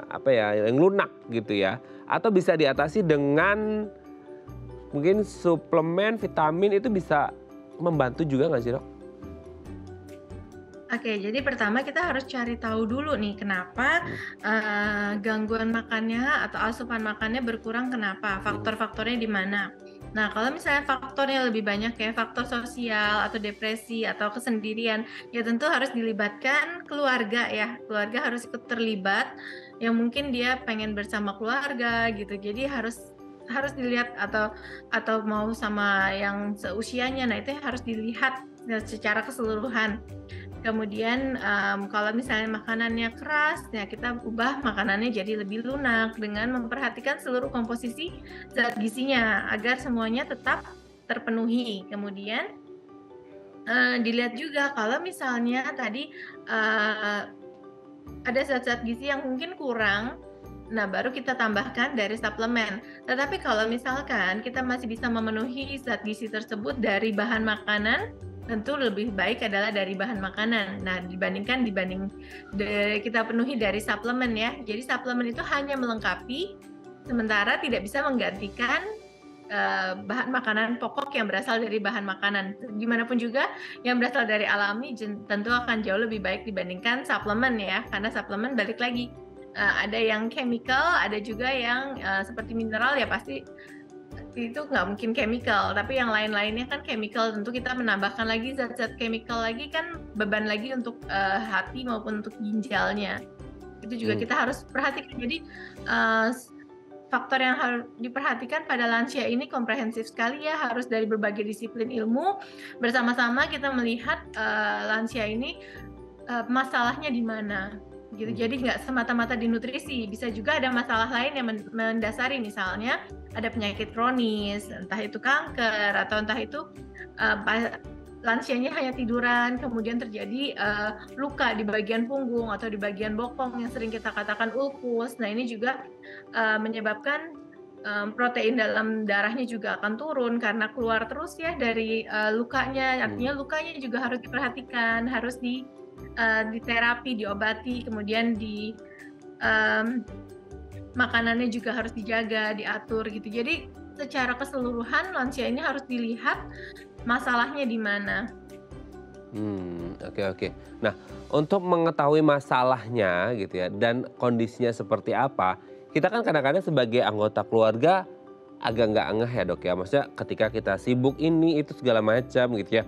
apa ya, yang lunak gitu ya, atau bisa diatasi dengan mungkin suplemen vitamin, itu bisa membantu juga nggak sih, Dok? Oke, jadi pertama kita harus cari tahu dulu nih kenapa gangguan makannya atau asupan makannya berkurang, kenapa, faktor-faktornya di mana. Nah, kalau misalnya faktornya lebih banyak ya, faktor sosial atau depresi atau kesendirian, ya tentu harus dilibatkan keluarga ya. Keluarga harus ikut terlibat, yang mungkin dia pengen bersama keluarga gitu. Jadi harus dilihat atau mau sama yang seusianya. Nah, itu harus dilihat secara keseluruhan. Kemudian kalau misalnya makanannya keras, ya kita ubah makanannya jadi lebih lunak dengan memperhatikan seluruh komposisi zat gizinya agar semuanya tetap terpenuhi. Kemudian dilihat juga kalau misalnya tadi ada zat-zat gizi yang mungkin kurang, nah baru kita tambahkan dari suplemen. Tetapi kalau misalkan kita masih bisa memenuhi zat gizi tersebut dari bahan makanan, tentu lebih baik adalah dari bahan makanan. Nah, dibanding kita penuhi dari suplemen ya. Jadi suplemen itu hanya melengkapi, sementara tidak bisa menggantikan bahan makanan pokok yang berasal dari bahan makanan. Gimana pun juga yang berasal dari alami tentu akan jauh lebih baik dibandingkan suplemen ya. Karena suplemen balik lagi ada yang chemical, ada juga yang seperti mineral ya pasti itu nggak mungkin chemical, tapi yang lain-lainnya kan chemical, tentu kita menambahkan lagi zat-zat chemical lagi kan beban lagi untuk hati maupun untuk ginjalnya. Itu juga kita harus perhatikan. Jadi faktor yang harus diperhatikan pada lansia ini komprehensif sekali ya, harus dari berbagai disiplin ilmu bersama-sama kita melihat lansia ini masalahnya di mana. Gitu. Jadi nggak semata-mata di nutrisi, bisa juga ada masalah lain yang mendasari, misalnya ada penyakit kronis, entah itu kanker atau entah itu lansianya hanya tiduran, kemudian terjadi luka di bagian punggung atau di bagian bokong yang sering kita katakan ulkus. Nah ini juga menyebabkan protein dalam darahnya juga akan turun karena keluar terus ya dari lukanya. Artinya lukanya juga harus diperhatikan, harus diterapi, diobati, kemudian makanannya juga harus dijaga, diatur gitu. Jadi secara keseluruhan lansia ini harus dilihat masalahnya di mana. Oke. Nah, untuk mengetahui masalahnya gitu ya dan kondisinya seperti apa, kita kan kadang-kadang sebagai anggota keluarga agak nggak ngeh ya dok ya. Maksudnya ketika kita sibuk ini itu segala macam gitu ya.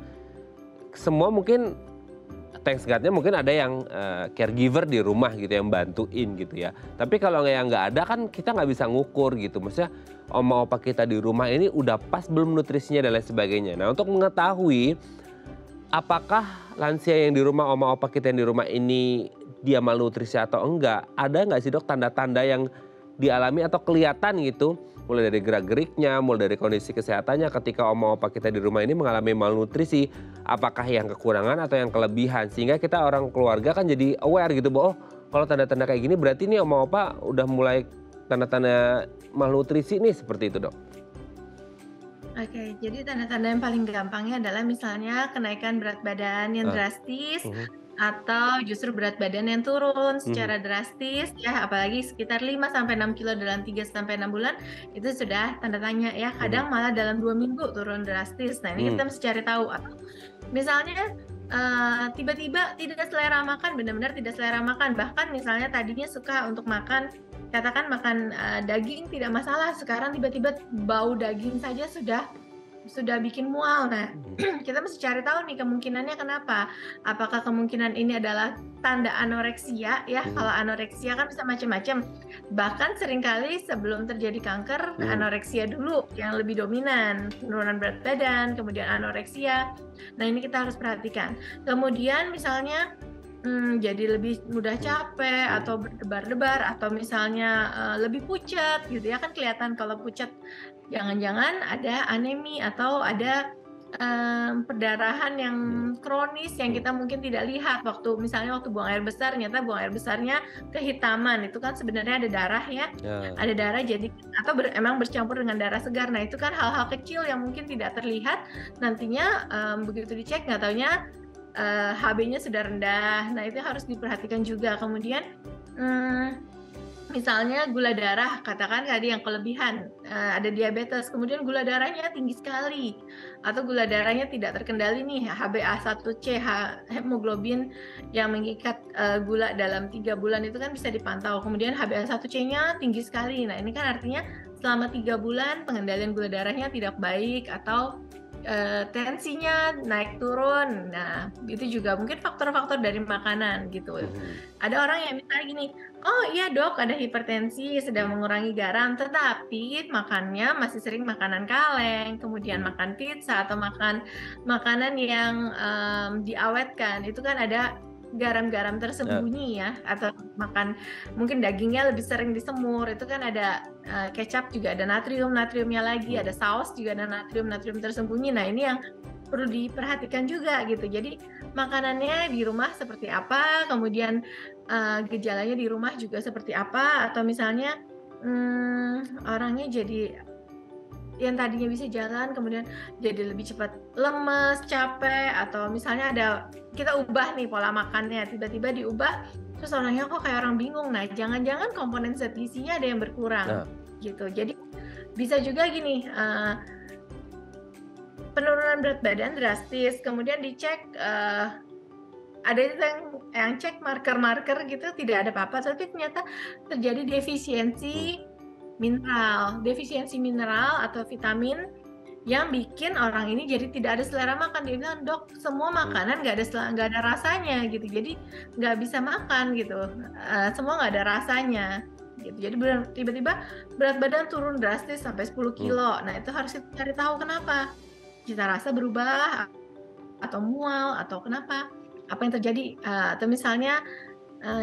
Semua mungkin thanks God-nya mungkin ada yang caregiver di rumah gitu yang bantuin gitu ya. Tapi kalau yang nggak ada kan kita nggak bisa ngukur gitu. Maksudnya oma opa kita di rumah ini udah pas belum nutrisinya dan lain sebagainya. Nah untuk mengetahui apakah lansia yang di rumah, oma opa kita yang di rumah ini dia malnutrisi atau enggak, ada nggak sih dok tanda-tanda yang dialami atau kelihatan gitu? Mulai dari gerak-geriknya, mulai dari kondisi kesehatannya ketika oma opa kita di rumah ini mengalami malnutrisi, apakah yang kekurangan atau yang kelebihan, sehingga kita orang keluarga kan jadi aware gitu bahwa oh kalau tanda-tanda kayak gini berarti nih oma opa udah mulai tanda-tanda malnutrisi nih, seperti itu dok. Oke, jadi tanda-tanda yang paling gampangnya adalah misalnya kenaikan berat badan yang drastis, atau justru berat badan yang turun secara drastis ya, apalagi sekitar 5-6 kilo dalam 3-6 bulan, itu sudah tanda tanya ya. Kadang malah dalam 2 minggu turun drastis. Nah ini kita mesti cari tahu. Atau misalnya tiba-tiba tidak selera makan, benar-benar tidak selera makan. Bahkan misalnya tadinya suka untuk makan, katakan makan daging tidak masalah, sekarang tiba-tiba bau daging saja sudah bikin mual. Nah, kita mesti cari tahu nih kemungkinannya kenapa. Apakah kemungkinan ini adalah tanda anoreksia ya? Kalau anoreksia kan bisa macam-macam. Bahkan seringkali sebelum terjadi kanker, anoreksia dulu yang lebih dominan, penurunan berat badan, kemudian anoreksia. Nah, ini kita harus perhatikan. Kemudian misalnya jadi lebih mudah capek atau berdebar-debar atau misalnya lebih pucat gitu ya, kan kelihatan kalau pucat jangan-jangan ada anemi atau ada perdarahan yang kronis yang kita mungkin tidak lihat misalnya waktu buang air besar, ternyata buang air besarnya kehitaman, itu kan sebenarnya ada darah ya, ada darah jadi atau emang bercampur dengan darah segar. Nah itu kan hal-hal kecil yang mungkin tidak terlihat, nantinya begitu dicek nggak taunya HB-nya sudah rendah. Nah itu harus diperhatikan juga. Kemudian misalnya gula darah, katakan tadi yang kelebihan, ada diabetes, kemudian gula darahnya tinggi sekali, atau gula darahnya tidak terkendali nih, HbA1c, hemoglobin yang mengikat gula dalam 3 bulan itu kan bisa dipantau, kemudian HbA1c-nya tinggi sekali. Nah ini kan artinya selama 3 bulan pengendalian gula darahnya tidak baik, atau tensinya naik turun. Nah itu juga mungkin faktor-faktor dari makanan gitu. Ada orang yang misalnya gini, oh iya dok ada hipertensi, sedang mengurangi garam, tetapi makannya masih sering makanan kaleng, kemudian makan pizza atau makan makanan yang diawetkan, itu kan ada garam-garam tersembunyi ya, atau makan mungkin dagingnya lebih sering disemur, itu kan ada kecap juga ada natriumnya lagi, ada saus juga ada natrium tersembunyi. Nah ini yang perlu diperhatikan juga gitu. Jadi makanannya di rumah seperti apa, kemudian gejalanya di rumah juga seperti apa, atau misalnya orangnya jadi yang tadinya bisa jalan kemudian jadi lebih cepat lemes, capek, atau misalnya kita ubah nih pola makannya, tiba-tiba diubah terus orangnya kok kayak orang bingung. Nah jangan-jangan komponen zat gizinya ada yang berkurang gitu. Jadi bisa juga gini, penurunan berat badan drastis, kemudian dicek ada yang cek marker-marker gitu tidak ada apa-apa, tapi ternyata terjadi defisiensi mineral atau vitamin yang bikin orang ini jadi tidak ada selera makan. Dia bilang, dok semua makanan nggak ada rasanya gitu, jadi nggak bisa makan gitu, semua nggak ada rasanya gitu. Jadi tiba-tiba berat badan turun drastis sampai 10 kilo. Nah itu harus kita cari tahu kenapa, cita rasa berubah atau mual atau kenapa, apa yang terjadi, atau misalnya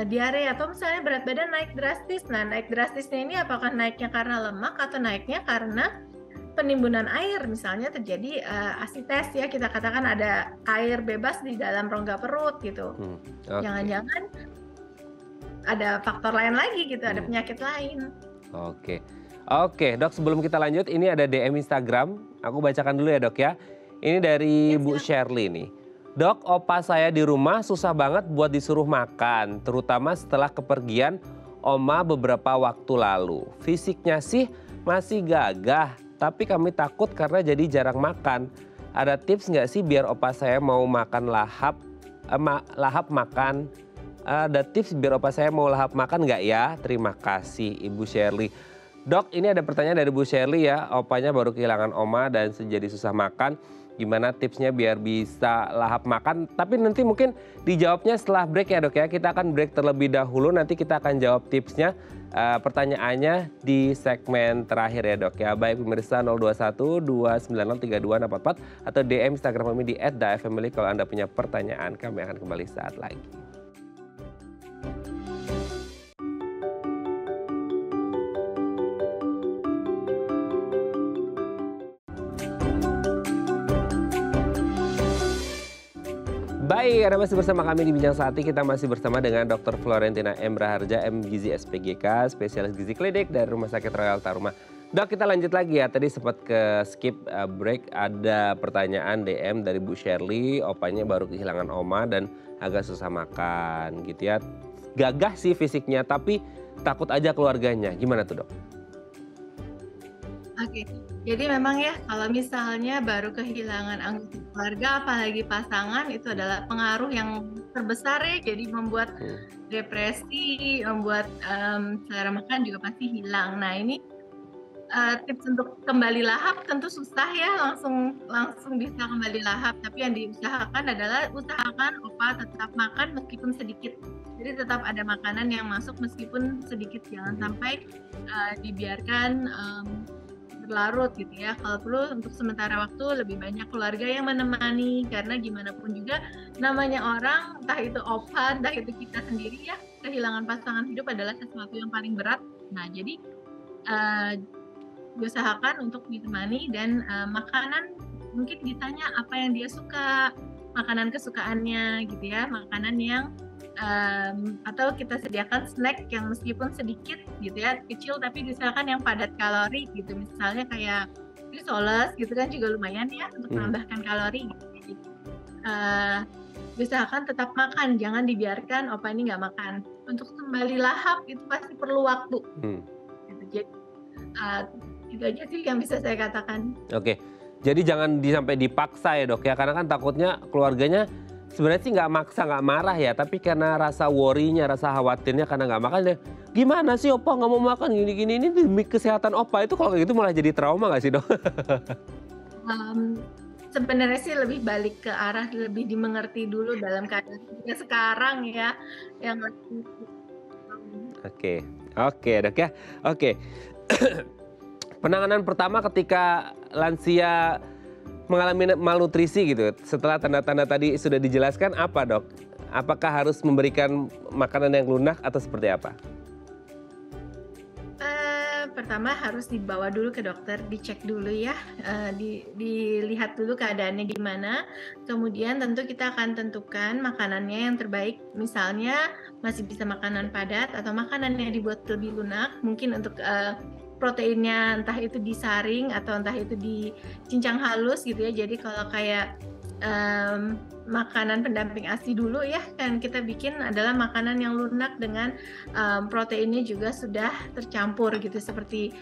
diare, atau misalnya berat badan naik drastis. Nah naik drastisnya ini apakah naiknya karena lemak atau naiknya karena penimbunan air, misalnya terjadi asites ya, kita katakan ada air bebas di dalam rongga perut gitu. Jangan-jangan ada faktor lain lagi gitu, ada penyakit lain. Oke dok, sebelum kita lanjut ini ada DM Instagram, aku bacakan dulu ya dok ya. Ini dari Bu Shirley nih. Dok, opa saya di rumah susah banget buat disuruh makan, terutama setelah kepergian oma beberapa waktu lalu. Fisiknya sih masih gagah, tapi kami takut karena jadi jarang makan. Ada tips nggak sih biar opa saya mau makan lahap makan ada tips biar opa saya mau lahap makan nggak ya? Terima kasih Ibu Shirley. Dok, ini ada pertanyaan dari Bu Shirley ya, opanya baru kehilangan oma dan jadi susah makan. Gimana tipsnya biar bisa lahap makan? Tapi nanti mungkin dijawabnya setelah break ya dok ya. Kita akan break terlebih dahulu, nanti kita akan jawab tipsnya, pertanyaannya di segmen terakhir ya dok ya. Baik pemirsa 021 290 3244 atau DM Instagram kami di @dafamily kalau Anda punya pertanyaan. Kami akan kembali saat lagi. Baik, Anda masih bersama kami di Bincang Saati. Kita masih bersama dengan Dr. Florentina M. Raharja, MGizi SPGK, spesialis gizi klinik dari Rumah Sakit Royal Taruma. Dok, kita lanjut lagi ya. Tadi sempat ke skip break, ada pertanyaan DM dari Bu Shirley, opanya baru kehilangan oma dan agak susah makan gitu ya. Gagah sih fisiknya, tapi takut aja keluarganya. Gimana tuh dok? Oke, jadi memang ya kalau misalnya baru kehilangan anggota keluarga, apalagi pasangan, itu adalah pengaruh yang terbesar ya. Jadi membuat depresi, membuat selera makan juga pasti hilang. Nah ini tips untuk kembali lahap tentu susah ya, langsung bisa kembali lahap. Tapi yang diusahakan adalah usahakan opa tetap makan meskipun sedikit. Jadi tetap ada makanan yang masuk meskipun sedikit, jangan sampai dibiarkan berlarut gitu ya. Kalau perlu untuk sementara waktu lebih banyak keluarga yang menemani, karena gimana pun juga namanya orang, entah itu opa, entah itu kita sendiri ya, kehilangan pasangan hidup adalah sesuatu yang paling berat. Nah jadi diusahakan untuk ditemani dan makanan mungkin ditanya apa yang dia suka, makanan kesukaannya gitu ya, makanan yang atau kita sediakan snack yang meskipun sedikit gitu ya, kecil tapi diusahakan yang padat kalori gitu, misalnya kayak risoles gitu kan juga lumayan ya untuk menambahkan kalori gitu. Jadi diusahakan tetap makan, jangan dibiarkan opa ini nggak makan. Untuk kembali lahap itu pasti perlu waktu gitu. Jadi itu aja sih yang bisa saya katakan. Oke, jadi jangan sampai dipaksa ya dok ya, karena kan takutnya keluarganya sebenarnya sih nggak maksa, nggak marah ya, tapi karena rasa worry-nya, rasa khawatirnya karena nggak makan ya, gimana sih opa nggak mau makan gini-gini, ini demi kesehatan opa, itu kalau kayak gitu malah jadi trauma nggak sih dok? Sebenarnya sih lebih balik ke arah lebih dimengerti dulu dalam keadaan sekarang ya, yang Oke dok ya, oke. Penanganan pertama ketika lansia mengalami malnutrisi gitu, setelah tanda-tanda tadi sudah dijelaskan apa dok? Apakah harus memberikan makanan yang lunak atau seperti apa? Pertama harus dibawa dulu ke dokter, dicek dulu ya, dilihat dulu keadaannya gimana. Kemudian tentu kita akan tentukan makanannya yang terbaik. Misalnya masih bisa makanan padat atau makanan yang dibuat lebih lunak, mungkin untuk proteinnya entah itu disaring atau entah itu dicincang halus gitu ya. Jadi kalau kayak makanan pendamping ASI dulu ya, kan kita bikin adalah makanan yang lunak dengan proteinnya juga sudah tercampur gitu, seperti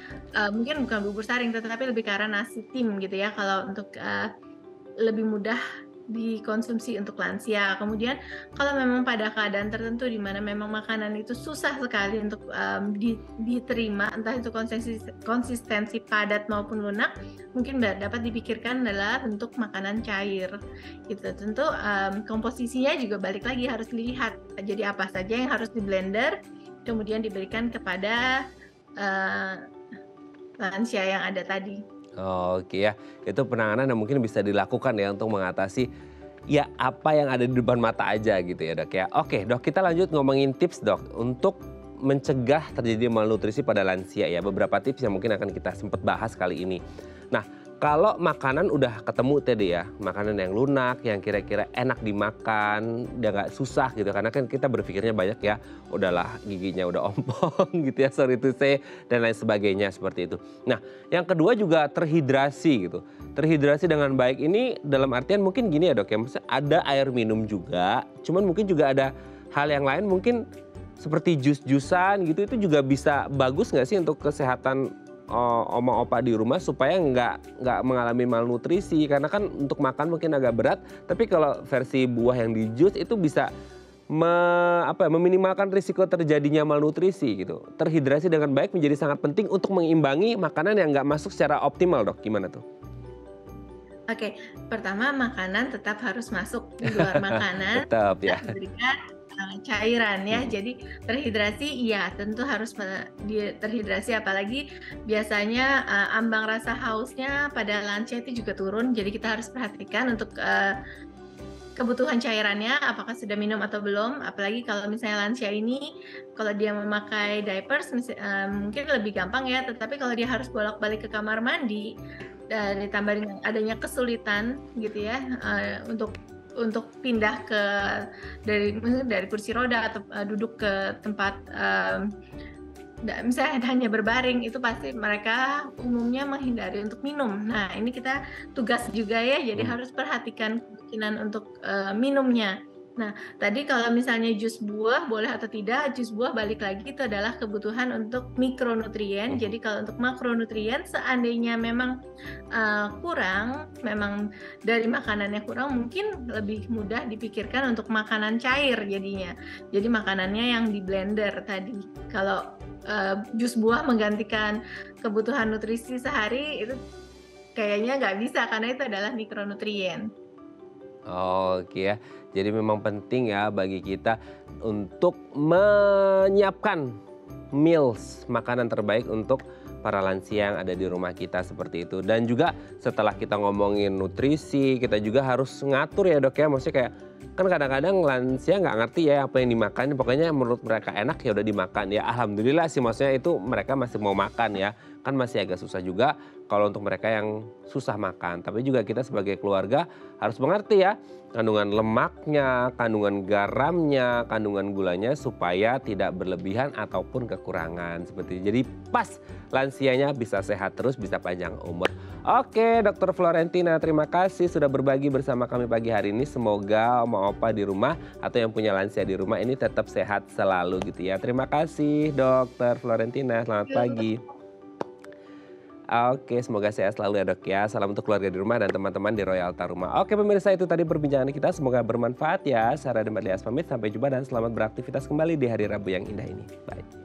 mungkin bukan bubur saring tetapi lebih ke arah nasi tim gitu ya, kalau untuk lebih mudah dikonsumsi untuk lansia. Kemudian kalau memang pada keadaan tertentu di mana memang makanan itu susah sekali untuk diterima, entah itu konsistensi padat maupun lunak, mungkin dapat dipikirkan adalah bentuk makanan cair gitu. Tentu komposisinya juga balik lagi harus dilihat, jadi apa saja yang harus di blender kemudian diberikan kepada lansia yang ada tadi. Oke ya, itu penanganan yang mungkin bisa dilakukan ya untuk mengatasi ya apa yang ada di depan mata aja gitu ya dok ya. Oke dok, kita lanjut ngomongin tips dok untuk mencegah terjadi malnutrisi pada lansia ya. Beberapa tips yang mungkin akan kita sempat bahas kali ini. Nah, kalau makanan udah ketemu tadi ya, makanan yang lunak, yang kira-kira enak dimakan, udah nggak susah gitu. Karena kan kita berpikirnya banyak ya, udahlah giginya udah ompong gitu ya, sorry to say, dan lain sebagainya seperti itu. Nah, yang kedua juga terhidrasi gitu. Terhidrasi dengan baik ini dalam artian mungkin gini ya dok ya, maksudnya ada air minum juga, cuman mungkin juga ada hal yang lain mungkin seperti jus-jusan gitu, itu juga bisa bagus nggak sih untuk kesehatan oma opa di rumah supaya nggak mengalami malnutrisi, karena kan untuk makan mungkin agak berat, tapi kalau versi buah yang di jus itu bisa meminimalkan risiko terjadinya malnutrisi gitu. Terhidrasi dengan baik menjadi sangat penting untuk mengimbangi makanan yang nggak masuk secara optimal, Dok. Gimana tuh? Oke, pertama makanan tetap harus masuk di luar makanan Tetap tidak ya. memberikan cairan ya. Mhm. Jadi terhidrasi iya tentu harus terhidrasi apalagi biasanya ambang rasa hausnya pada lansia itu juga turun. Jadi kita harus perhatikan untuk kebutuhan cairannya apakah sudah minum atau belum. Apalagi kalau misalnya lansia ini kalau dia memakai diapers mungkin lebih gampang ya. Tetapi kalau dia harus bolak-balik ke kamar mandi dan ditambah dengan adanya kesulitan gitu ya untuk pindah dari kursi roda atau duduk ke tempat misalnya hanya berbaring, itu pasti mereka umumnya menghindari untuk minum. Nah, ini kita tugas juga ya, jadi Mhm. harus perhatikan kemungkinan untuk minumnya. Nah, tadi kalau misalnya jus buah boleh atau tidak, jus buah balik lagi itu adalah kebutuhan untuk mikronutrien. Mhm. Jadi kalau untuk makronutrien seandainya memang kurang, memang dari makanannya kurang, mungkin lebih mudah dipikirkan untuk makanan cair jadinya. Jadi makanannya yang di blender tadi. Kalau jus buah menggantikan kebutuhan nutrisi sehari itu kayaknya nggak bisa karena itu adalah mikronutrien. Oke ya. Jadi memang penting ya bagi kita untuk menyiapkan meals, makanan terbaik untuk para lansia yang ada di rumah kita seperti itu. Dan juga setelah kita ngomongin nutrisi, kita juga harus ngatur ya, Dok ya. Maksudnya kayak kan kadang-kadang lansia nggak ngerti ya apa yang dimakan. Pokoknya menurut mereka enak ya udah dimakan ya. Alhamdulillah sih, maksudnya itu mereka masih mau makan ya. Kan masih agak susah juga kalau untuk mereka yang susah makan. Tapi juga kita sebagai keluarga harus mengerti ya kandungan lemaknya, kandungan garamnya, kandungan gulanya supaya tidak berlebihan ataupun kekurangan seperti itu. Jadi pas lansianya bisa sehat terus, bisa panjang umur. Oke, Dokter Florentina, terima kasih sudah berbagi bersama kami pagi hari ini. Semoga oma opa di rumah atau yang punya lansia di rumah ini tetap sehat selalu gitu ya. Terima kasih, Dokter Florentina. Selamat pagi. Oke, semoga sehat selalu ya, Dok ya. Salam untuk keluarga di rumah dan teman-teman di Royalta Rumah. Oke pemirsa, itu tadi perbincangan kita. Semoga bermanfaat ya. Sarah dan Mbak Lias pamit. Sampai jumpa dan selamat beraktivitas kembali di hari Rabu yang indah ini. Bye.